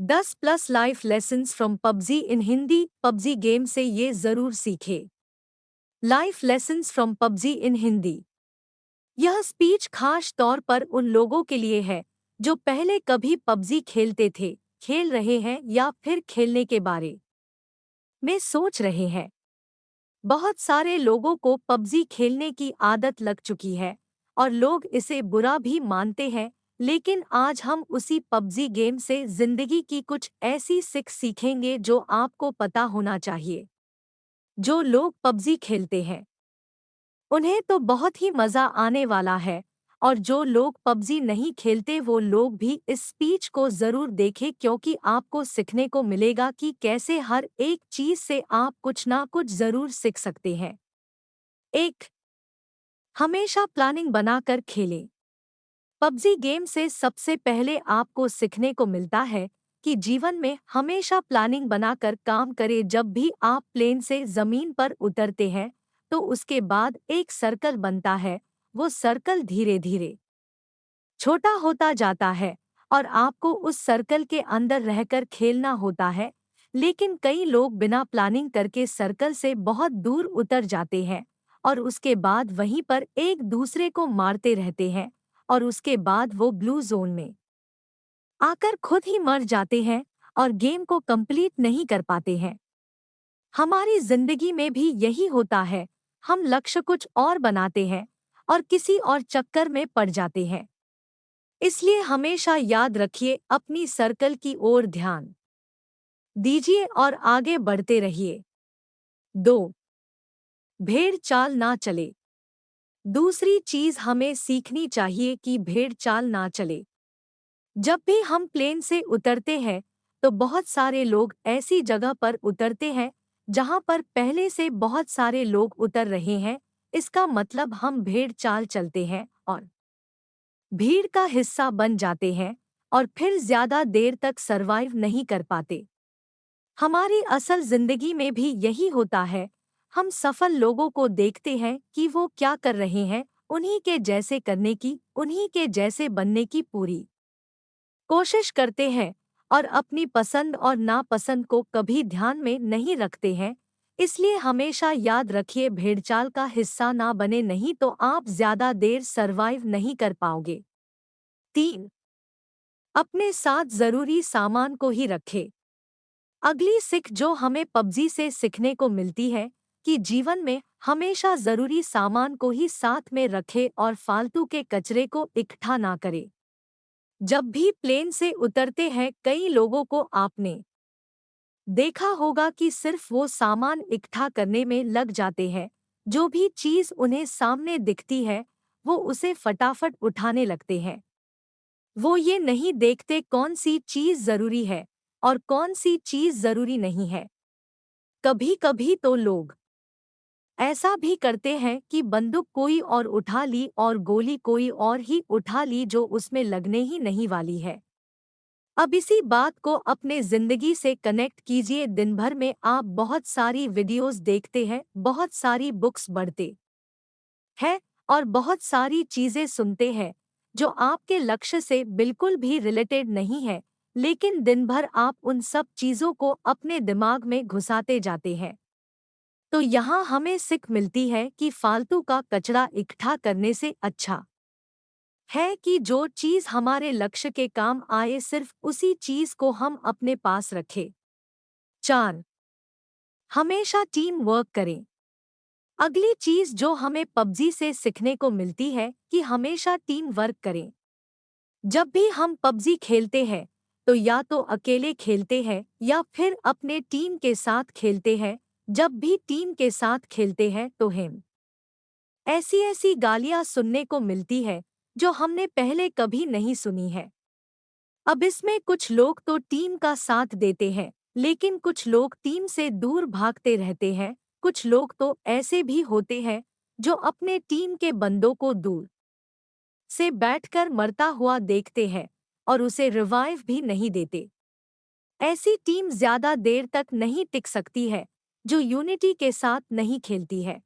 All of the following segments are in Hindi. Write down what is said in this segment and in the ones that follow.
10+ life lessons from PUBG in Hindi. PUBG game से ये ज़रूर सीखे। लाइफ लेसन्स फ्रॉम पबजी इन हिंदी। यह स्पीच खास तौर पर उन लोगों के लिए है जो पहले कभी पबजी खेलते थे, खेल रहे हैं या फिर खेलने के बारे में सोच रहे हैं। बहुत सारे लोगों को पबजी खेलने की आदत लग चुकी है और लोग इसे बुरा भी मानते हैं, लेकिन आज हम उसी पबजी गेम से जिंदगी की कुछ ऐसी सीख सीखेंगे जो आपको पता होना चाहिए। जो लोग पबजी खेलते हैं उन्हें तो बहुत ही मज़ा आने वाला है, और जो लोग पबजी नहीं खेलते वो लोग भी इस स्पीच को ज़रूर देखें, क्योंकि आपको सीखने को मिलेगा कि कैसे हर एक चीज़ से आप कुछ ना कुछ ज़रूर सीख सकते हैं। एक, हमेशा प्लानिंग बनाकर खेलें। पबजी गेम से सबसे पहले आपको सीखने को मिलता है कि जीवन में हमेशा प्लानिंग बनाकर काम करें। जब भी आप प्लेन से ज़मीन पर उतरते हैं तो उसके बाद एक सर्कल बनता है। वो सर्कल धीरे धीरे छोटा होता जाता है और आपको उस सर्कल के अंदर रहकर खेलना होता है। लेकिन कई लोग बिना प्लानिंग करके सर्कल से बहुत दूर उतर जाते हैं और उसके बाद वहीं पर एक दूसरे को मारते रहते हैं, और उसके बाद वो ब्लू जोन में आकर खुद ही मर जाते हैं और गेम को कंप्लीट नहीं कर पाते हैं। हमारी जिंदगी में भी यही होता है। हम लक्ष्य कुछ और बनाते हैं और किसी और चक्कर में पड़ जाते हैं। इसलिए हमेशा याद रखिए, अपनी सर्कल की ओर ध्यान दीजिए और आगे बढ़ते रहिए। 2, भेड़ चाल ना चले। दूसरी चीज हमें सीखनी चाहिए कि भेड़ चाल ना चले। जब भी हम प्लेन से उतरते हैं तो बहुत सारे लोग ऐसी जगह पर उतरते हैं जहां पर पहले से बहुत सारे लोग उतर रहे हैं। इसका मतलब हम भेड़ चाल चलते हैं और भीड़ का हिस्सा बन जाते हैं और फिर ज्यादा देर तक सरवाइव नहीं कर पाते। हमारी असल जिंदगी में भी यही होता है। हम सफल लोगों को देखते हैं कि वो क्या कर रहे हैं, उन्हीं के जैसे करने की, उन्हीं के जैसे बनने की पूरी कोशिश करते हैं और अपनी पसंद और नापसंद को कभी ध्यान में नहीं रखते हैं। इसलिए हमेशा याद रखिए, भेड़चाल का हिस्सा ना बने, नहीं तो आप ज्यादा देर सरवाइव नहीं कर पाओगे। 3, अपने साथ जरूरी सामान को ही रखें। अगली सीख जो हमें पबजी से सीखने को मिलती है कि जीवन में हमेशा जरूरी सामान को ही साथ में रखें और फालतू के कचरे को इकट्ठा ना करें। जब भी प्लेन से उतरते हैं कई लोगों को आपने देखा होगा कि सिर्फ वो सामान इकट्ठा करने में लग जाते हैं। जो भी चीज उन्हें सामने दिखती है वो उसे फटाफट उठाने लगते हैं। वो ये नहीं देखते कौन सी चीज जरूरी है और कौन सी चीज जरूरी नहीं है। कभी कभी तो लोग ऐसा भी करते हैं कि बंदूक कोई और उठा ली और गोली कोई और ही उठा ली जो उसमें लगने ही नहीं वाली है। अब इसी बात को अपने जिंदगी से कनेक्ट कीजिए। दिन भर में आप बहुत सारी वीडियोस देखते हैं, बहुत सारी बुक्स पढ़ते हैं और बहुत सारी चीजें सुनते हैं जो आपके लक्ष्य से बिल्कुल भी रिलेटेड नहीं है, लेकिन दिन भर आप उन सब चीजों को अपने दिमाग में घुसाते जाते हैं। तो यहाँ हमें सीख मिलती है कि फालतू का कचरा इकट्ठा करने से अच्छा है कि जो चीज हमारे लक्ष्य के काम आए सिर्फ उसी चीज को हम अपने पास रखें। 4, हमेशा टीम वर्क करें। अगली चीज जो हमें पबजी से सीखने को मिलती है कि हमेशा टीम वर्क करें। जब भी हम पबजी खेलते हैं तो या तो अकेले खेलते हैं या फिर अपने टीम के साथ खेलते हैं। जब भी टीम के साथ खेलते हैं तो हम ऐसी ऐसी गालियां सुनने को मिलती है जो हमने पहले कभी नहीं सुनी है। अब इसमें कुछ लोग तो टीम का साथ देते हैं, लेकिन कुछ लोग टीम से दूर भागते रहते हैं। कुछ लोग तो ऐसे भी होते हैं जो अपने टीम के बंदों को दूर से बैठकर मरता हुआ देखते हैं और उसे रिवाइव भी नहीं देते। ऐसी टीम ज्यादा देर तक नहीं टिक सकती है जो यूनिटी के साथ नहीं खेलती है।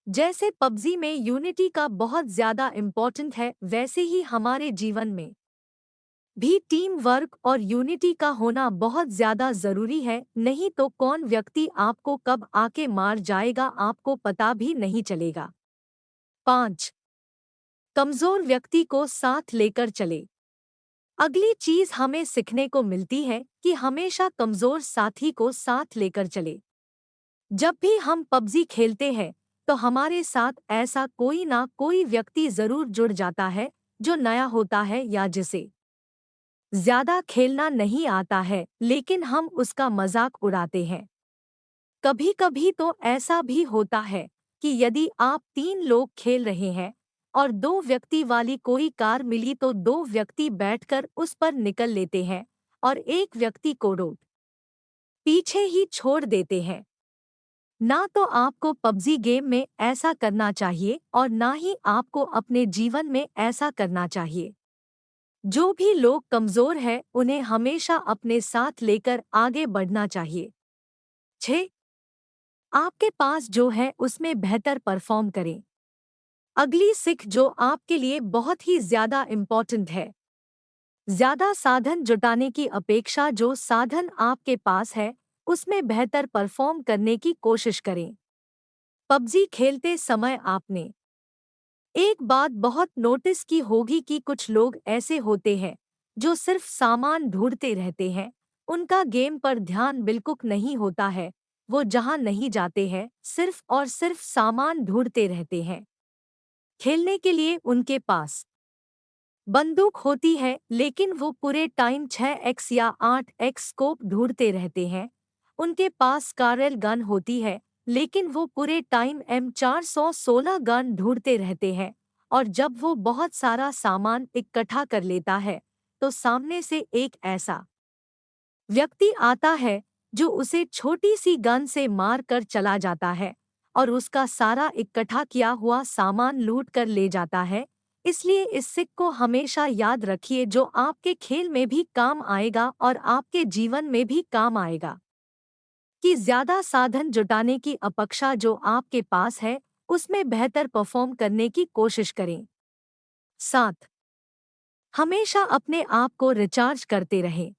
जैसे पबजी में यूनिटी का बहुत ज्यादा इम्पोर्टेंट है, वैसे ही हमारे जीवन में भी टीम वर्क और यूनिटी का होना बहुत ज्यादा जरूरी है, नहीं तो कौन व्यक्ति आपको कब आके मार जाएगा आपको पता भी नहीं चलेगा। 5. कमजोर व्यक्ति को साथ लेकर चले। अगली चीज हमें सीखने को मिलती है कि हमेशा कमजोर साथी को साथ लेकर चले। जब भी हम पबजी खेलते हैं तो हमारे साथ ऐसा कोई ना कोई व्यक्ति जरूर जुड़ जाता है जो नया होता है या जिसे ज्यादा खेलना नहीं आता है, लेकिन हम उसका मजाक उड़ाते हैं। कभी कभी तो ऐसा भी होता है कि यदि आप 3 लोग खेल रहे हैं और 2 व्यक्ति वाली कोई कार मिली तो 2 व्यक्ति बैठकर उस पर निकल लेते हैं और एक व्यक्ति को रोड पीछे ही छोड़ देते हैं। ना तो आपको पबजी गेम में ऐसा करना चाहिए और ना ही आपको अपने जीवन में ऐसा करना चाहिए। जो भी लोग कमजोर हैं उन्हें हमेशा अपने साथ लेकर आगे बढ़ना चाहिए। 6. आपके पास जो है उसमें बेहतर परफॉर्म करें। अगली सीख जो आपके लिए बहुत ही ज्यादा इम्पोर्टेंट है, ज्यादा साधन जुटाने की अपेक्षा जो साधन आपके पास है उसमें बेहतर परफॉर्म करने की कोशिश करें। पबजी खेलते समय आपने एक बात बहुत नोटिस की होगी कि कुछ लोग ऐसे होते हैं जो सिर्फ सामान ढूंढते रहते हैं, उनका गेम पर ध्यान बिल्कुल नहीं होता है, वो जहां नहीं जाते हैं सिर्फ और सिर्फ सामान ढूंढते रहते हैं। खेलने के लिए उनके पास बंदूक होती है लेकिन वो पूरे टाइम 6x या 8x स्कोप ढूंढते रहते हैं। उनके पास कारल गन होती है लेकिन वो पूरे टाइम M416 गन ढूंढते रहते हैं। और जब वो बहुत सारा सामान इकट्ठा कर लेता है तो सामने से एक ऐसा व्यक्ति आता है जो उसे छोटी सी गन से मार कर चला जाता है और उसका सारा इकट्ठा किया हुआ सामान लूट कर ले जाता है। इसलिए इस सिक को हमेशा याद रखिए जो आपके खेल में भी काम आएगा और आपके जीवन में भी काम आएगा कि ज्यादा साधन जुटाने की अपेक्षा जो आपके पास है उसमें बेहतर परफॉर्म करने की कोशिश करें। 7. हमेशा अपने आप को रिचार्ज करते रहें।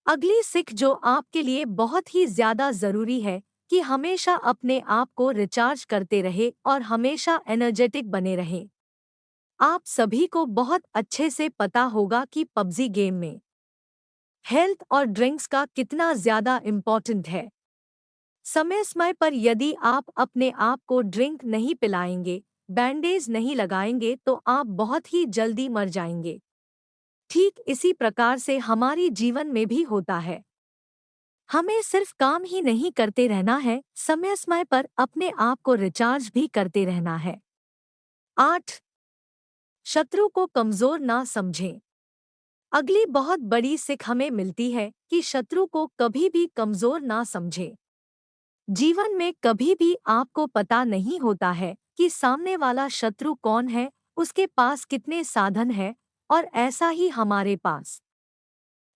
अगली सीख जो आपके लिए बहुत ही ज्यादा जरूरी है कि हमेशा अपने आप को रिचार्ज करते रहे और हमेशा एनर्जेटिक बने रहे। आप सभी को बहुत अच्छे से पता होगा कि पबजी गेम में हेल्थ और ड्रिंक्स का कितना ज्यादा इम्पोर्टेंट है। समय समय पर यदि आप अपने आप को ड्रिंक नहीं पिलाएंगे, बैंडेज नहीं लगाएंगे तो आप बहुत ही जल्दी मर जाएंगे। ठीक इसी प्रकार से हमारी जीवन में भी होता है। हमें सिर्फ काम ही नहीं करते रहना है, समय समय पर अपने आप को रिचार्ज भी करते रहना है। 8. शत्रु को कमजोर ना समझें। अगली बहुत बड़ी सीख हमें मिलती है कि शत्रु को कभी भी कमजोर ना समझें। जीवन में कभी भी आपको पता नहीं होता है कि सामने वाला शत्रु कौन है, उसके पास कितने साधन हैं, और ऐसा ही हमारे पास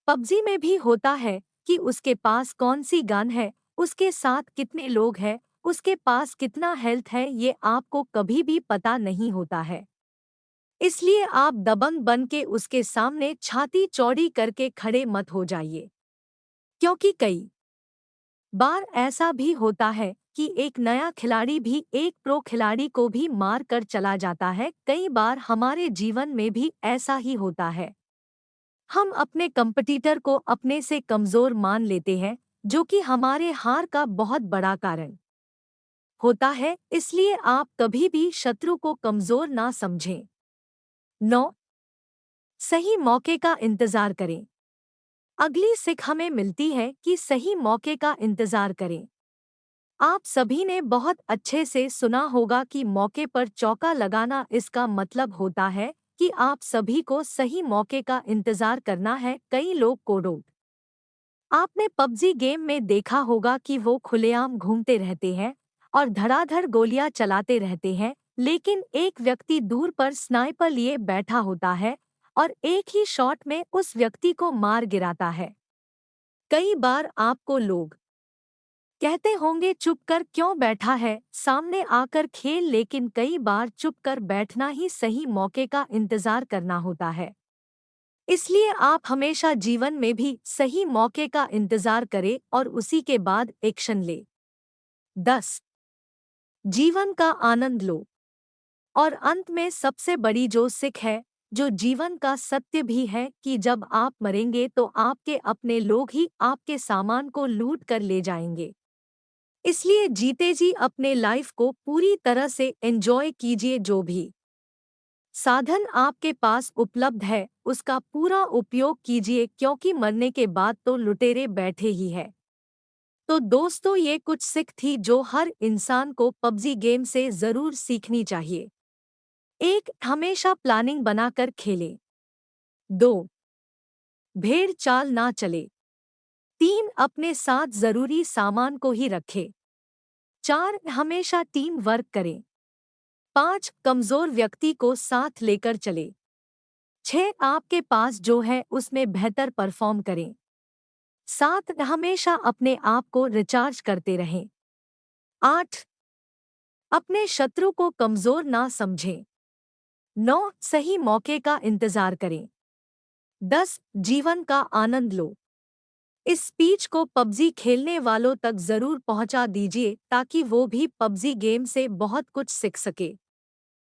पबजी में भी होता है कि उसके पास कौन सी गन है, उसके साथ कितने लोग हैं, उसके पास कितना हेल्थ है, ये आपको कभी भी पता नहीं होता है। इसलिए आप दबंग बन के उसके सामने छाती चौड़ी करके खड़े मत हो जाइए, क्योंकि कई बार ऐसा भी होता है कि एक नया खिलाड़ी भी एक प्रो खिलाड़ी को भी मार कर चला जाता है। कई बार हमारे जीवन में भी ऐसा ही होता है। हम अपने कंपटीटर को अपने से कमजोर मान लेते हैं, जो कि हमारे हार का बहुत बड़ा कारण होता है। इसलिए आप कभी भी शत्रु को कमजोर ना समझें। 9. सही मौके का इंतजार करें। अगली सीख हमें मिलती है कि सही मौके का इंतजार करें। आप सभी ने बहुत अच्छे से सुना होगा कि मौके पर चौका लगाना, इसका मतलब होता है कि आप सभी को सही मौके का इंतजार करना है। कई लोग को रोक आपने पबजी गेम में देखा होगा कि वो खुलेआम घूमते रहते हैं और धड़ाधड़ गोलियां चलाते रहते हैं, लेकिन एक व्यक्ति दूर पर स्नाइपर लिए बैठा होता है और एक ही शॉट में उस व्यक्ति को मार गिराता है। कई बार आपको लोग कहते होंगे चुप कर क्यों बैठा है, सामने आकर खेल, लेकिन कई बार चुप कर बैठना ही सही मौके का इंतजार करना होता है। इसलिए आप हमेशा जीवन में भी सही मौके का इंतजार करें और उसी के बाद एक्शन ले। 10. जीवन का आनंद लो। और अंत में सबसे बड़ी जो सिख है, जो जीवन का सत्य भी है कि जब आप मरेंगे तो आपके अपने लोग ही आपके सामान को लूट कर ले जाएंगे। इसलिए जीते जी अपने लाइफ को पूरी तरह से एंजॉय कीजिए। जो भी साधन आपके पास उपलब्ध है उसका पूरा उपयोग कीजिए, क्योंकि मरने के बाद तो लुटेरे बैठे ही है। तो दोस्तों, ये कुछ सीख थी जो हर इंसान को पबजी गेम से ज़रूर सीखनी चाहिए। 1. हमेशा प्लानिंग बनाकर खेलें। 2. भेड़ चाल ना चले। 3. अपने साथ ज़रूरी सामान को ही रखें। 4. हमेशा टीम वर्क करें। 5. कमज़ोर व्यक्ति को साथ लेकर चले। 6. आपके पास जो है उसमें बेहतर परफॉर्म करें। 7. हमेशा अपने आप को रिचार्ज करते रहें। 8. अपने शत्रु को कमज़ोर ना समझें। 9. सही मौके का इंतज़ार करें। 10. जीवन का आनंद लो। इस स्पीच को पबजी खेलने वालों तक ज़रूर पहुंचा दीजिए ताकि वो भी पबजी गेम से बहुत कुछ सीख सके।